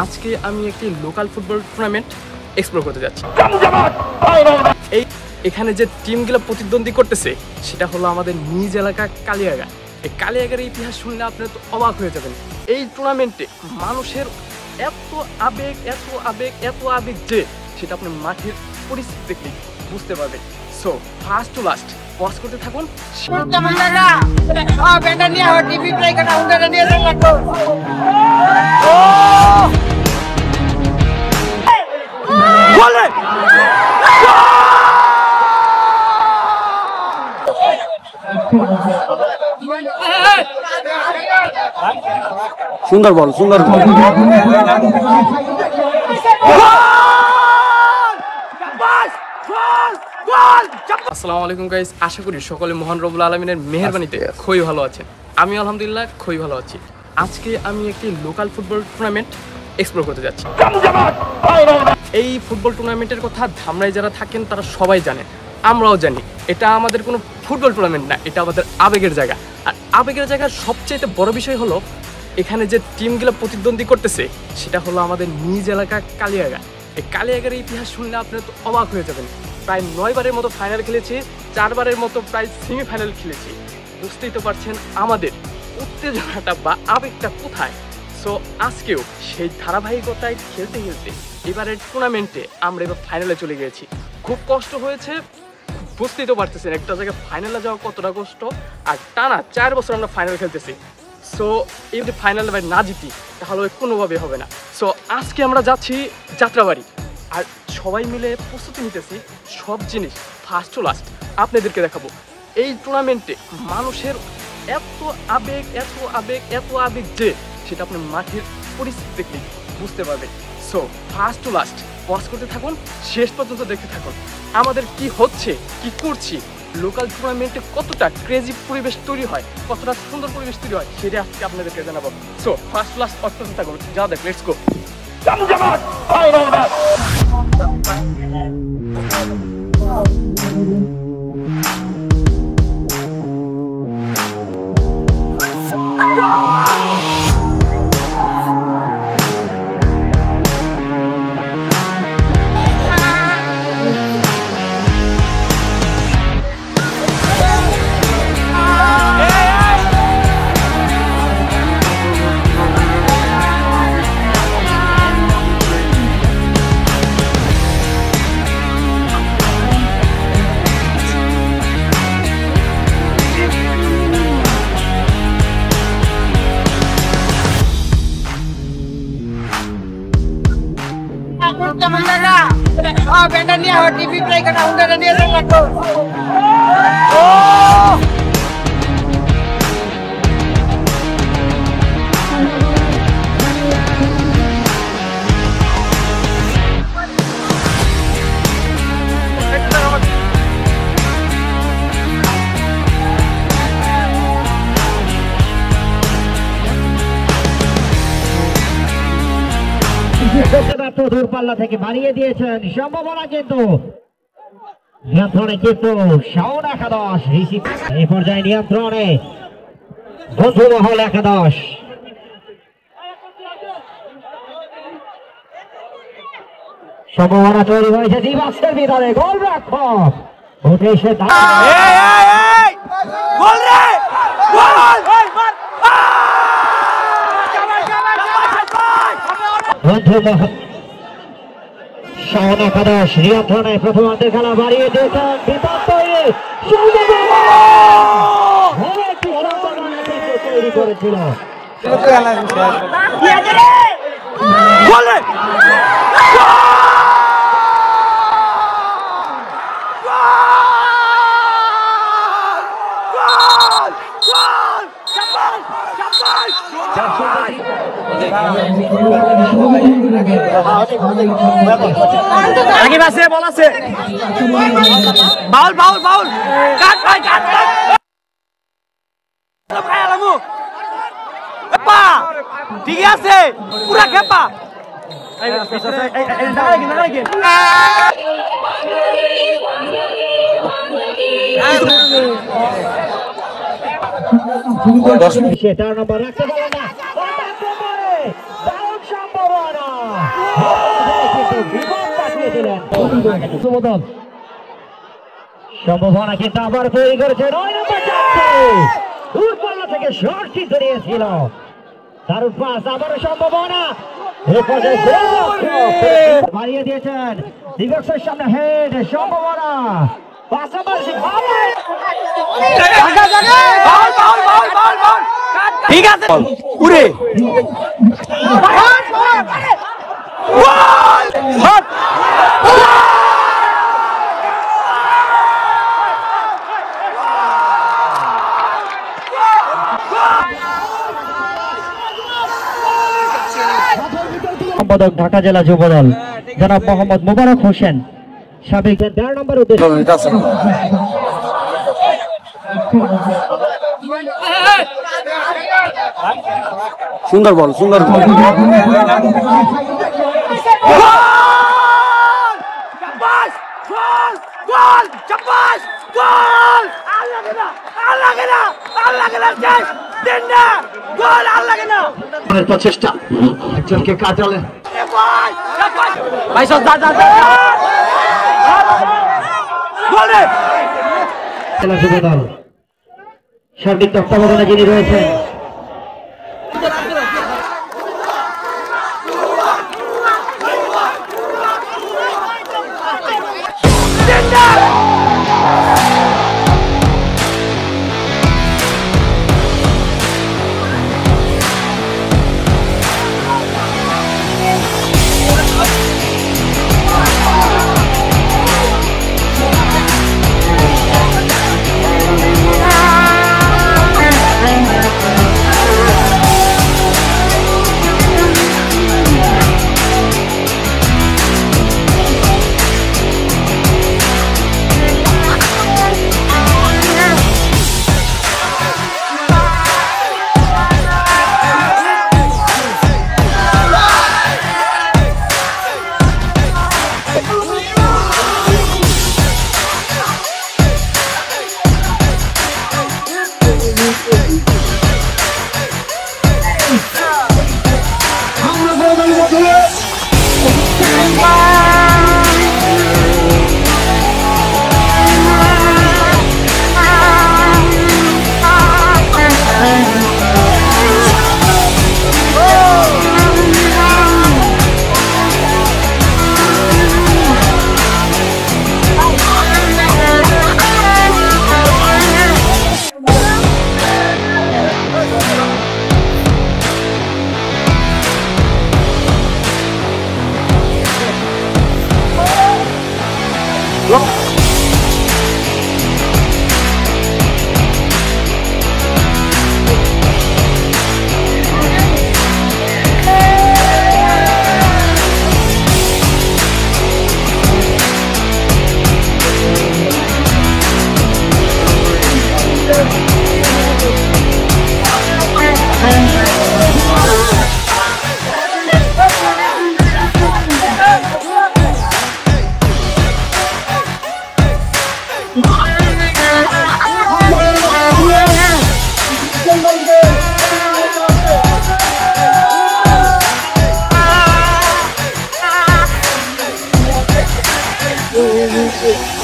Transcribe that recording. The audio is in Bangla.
আজকে আমি একটি লোকাল ফুটবল টুর্নামেন্ট এক্সপ্লোর করতে যাচ্ছি। এখানে যে টিমগুলো প্রতিদ্বন্দ্বী করতেছে সেটা হলো আমাদের নিজ এলাকা কালিয়াগা। এই কালিয়াগার ইতিহাস শুনলে আপনারা তো অবাক হয়ে যাবেন। এই টুর্নামেন্টে মানুষের এত আবেগ এত আবেগ এত আবেগ যে সেটা আপনার মাঠের পরিস্থিতি দেখলেই বুঝতে পারবেন। So first to last watch করতে থাকুন। সুন্দর বল, সুন্দর বল। আসসালামু আলাইকুম গাইস, আশা করি সকলে মহান রব্বুল আলামিনের মেহেরবানিতে খুবই ভালো আছেন। আমি আলহামদুলিল্লাহ খুবই ভালো আছি। আজকে আমি একটি লোকাল ফুটবল টুর্নামেন্ট এক্সপ্লোর করতে যাচ্ছি। এই ফুটবল টুর্নামেন্টের কথা ধামরাই যারা থাকেন তারা সবাই জানেন, আমরাও জানি। এটা আমাদের কোনো ফুটবল টুর্নামেন্ট না, এটা আমাদের আবেগের জায়গা। আর আবেগের জায়গার সবচেয়ে বড় বিষয় হলো এখানে যে টিমগুলো প্রতিদ্বন্দ্বী করতেছে সেটা হলো আমাদের নিজ এলাকা কালিয়াগা। এই কালিয়াগার ইতিহাস শুনলে আপনারা তো অবাক হয়ে যাবেন। প্রায় 9 বারের মতো ফাইনাল খেলেছি, 4 বারের মতো প্রায় সেমিফাইনাল খেলেছি। বুঝতেই তো পারছেন আমাদের উত্তেজনাটা বা আবেগটা কোথায়। সো আজকেও সেই ধারাবাহিকতায় খেলতে খেলতে এবারের টুর্নামেন্টে আমরা এবার ফাইনালে চলে গিয়েছি। খুব কষ্ট হয়েছে, বুঝতেই তো পারতেছেন একটা জায়গায় ফাইনালে যাওয়া কতটা কষ্ট। আর টানা 4 বছর আমরা ফাইনাল খেলতেছি। সো এই যে ফাইনালে না জিতি তাহলে কোনোভাবে হবে না। সো আজকে আমরা যাচ্ছি যাত্রাবাড়ি, আর সবাই মিলে প্রস্তুতি নিতেছি। সব জিনিস ফার্স্ট টু লাস্ট আপনাদেরকে দেখাবো। এই টুর্নামেন্টে মানুষের এত আবেগ এত আবেগ এত আবেগ যে সেটা আপনার মাঠের পরিস্থিতি দেখলেই বুঝতে পারবেন। So first to last watch করতে থাকুন, শেষ পর্যন্ত দেখতে থাকুন আমাদের কি হচ্ছে, কি করছি, লোকাল টুর্নামেন্টে কতটা ক্রেজি পরিবেশ তৈরি হয়, কতটা সুন্দর পরিবেশ তৈরি হয় সেটা আজকে আপনাদেরকে জানাবো। সো ফার্স্ট ক্লাস ওয়াচ করতে থাকুন, যা দেখ লেটস গো। टीवी प्ले करना उधर नहीं लगता। দূরপাল্লা থেকে বাড়িয়ে দিয়েছেন, সম্ভাবনা কিন্তু নিয়ন্ত্রণে কিন্তু শাওন একাদশ। এই পর্যায়ে নিয়ন্ত্রণে বন্ধুমহল একাদশ। সম্ভাবনা তৈরি হয়েছে দিবাসের ভিতরে, গোলরক্ষক উঠে এসে বন্ধুমহল শাওন একাদশ নিয়ন্ত্রণে প্রথমার্ধের খেলা বাড়িয়ে দিয়েছেন। তৈরি করেছিল আগে আছে বল আছে, বাউল বাউল বাউল কাট ভাই কাট ভাই আলামু পা ঠিক আছে পুরা খেপা। সেটা নম্বর রাখতে পারে না, সম্ভাবনা কিন্তু বিপদ পাঠিয়ে দিলেন সুবোধন। সম্ভাবনা কিন্তু আবার তৈরি করেছে 9 নম্বর জার্সি, দূরপাল্লা থেকে শটটি ধরিয়েছিল। দারুণ পাস, আবারও সম্ভাবনা, এ পর্যায়ে গোলরক্ষক বাড়িয়ে দিয়েছেন ডিফেন্সের সামনে, হেড সম্ভাবনা, পাশাপাশি ঠিক আছে উড়ে সম্পাদক ঢাকা জেলা যুবদল জনাব মোহাম্মদ মোবারক হোসেন, সাবেক 13 নম্বর উদ্দেশ্য। সুন্দর বল, সুন্দর বল। প্রচেষ্টা একজনকে কাটালেন জেলা যুবদল সার্বিক তত্ত্বাবধানে যিনি রয়েছেন Music.